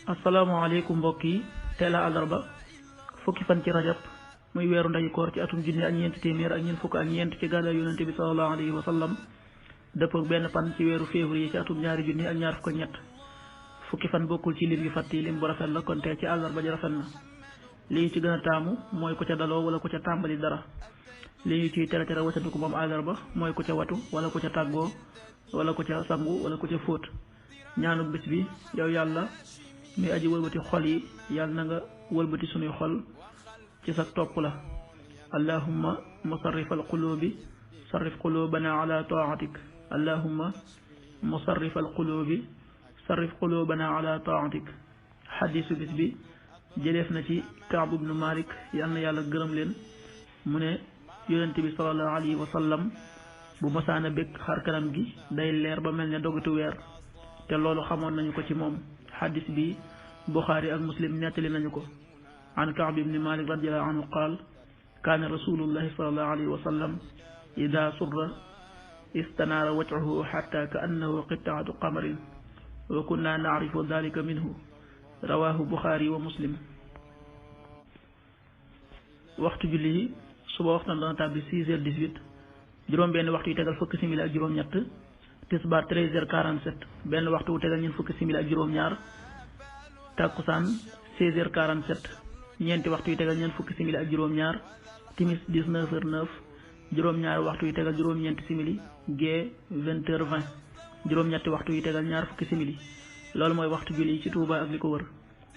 asalaamaaleykum mbokk yi teel a àllarba fukki fan ci rajab muy weeru ndayu koor ci atum junni ak ñeenti téeméer ak ñeent fukk ak ñeent ci gàddaay yonente bi sallallahu alayhi wa sallam dëppoo benn fan ci weeru février ci atum ñaari junni ak ñaar fukk ak ñett fukki fan bokkul ci lim yu fàtt yi lim bu rafet la kon teel ci àllarba ji rafet na li ñu ci gën a taamu mooy ku ca daloo wala ku ca tàmbali dara li ñu ciy tere tere watandiku moom àllarba mooy ku ca watu wala ku ca tàggoo wala ku ca sangu wala ku ca fóot ñaanu bis bi yow yàlla mi aji wëlbati xol yi yàlla na nga wëlbati sunuy xol ci sa topp la allahumma musarrifal qulubi sarrif qulubana ala taatik allahumma musarrifal qulubi sarrif qulubana ala taatik xadiisu bis bi jëleef na ci Kaab ibnu Malik yal na yàlla gërëm leen mu ne yonent bi sallallahu alayhi wa sallam bu masaana bëgg xar kanam gi day leer ba mel ne dogitu weer te loolu xamoon nañu ko ci moom xadis bi Buxaari ak Muslim nettali nañu ko an Kaab ibni Malik radiallahu anhu qaal kaana rasulullahi sallallahu alayhi wa sallam ida surra istanaara wajhuhu xatta ka annahu qitaatu qamarin wa kunna naarifu dalika minhu rawahu Buxaari wa Muslim. waxtu julli yi suba waxtaan dana tàbbi 6h18 juróom benn waxtu yu tegal fukki simili ak juróom ñett tisbaar 13h47 benn waxtu wu tegal ñeent fukki simili ak juróom ñaar takkusaan 16h47 ñeenti waxtu yu tegal ñeent fukki simili ak juróom ñaar timis 19h09 juróom ñaari waxtu yu tegal juróom ñeenti simili gee 20h20 juróom ñetti waxtu yu tegal ñaar fukki simili loolu mooy waxtu julli ci Touba ak li ko wër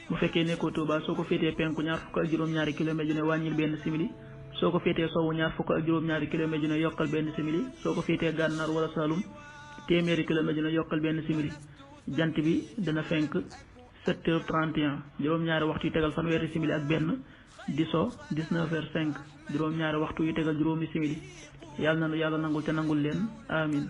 bu fekkee nekkoo Touba soo ko féetee penku ñaar fukk ak juróom-ñaari kilomètre ju ne wàññil benn simili soo ko féetee sowwu ñaar fukk ak juróom-ñaari kilomètre ju ne yokkal benn simili soo ko féetee gànnaar wala Saalum téeméeri kilomètre ju ne yokkal benn simili jant bi dana fenk 7h31 juróom-ñaari waxtu yu tegal fanweeri simili ak benn di so 19h05 juróom-ñaari waxtu yu tegal juróomi simili yàlla na nu yàlla nangul te nangul leen amin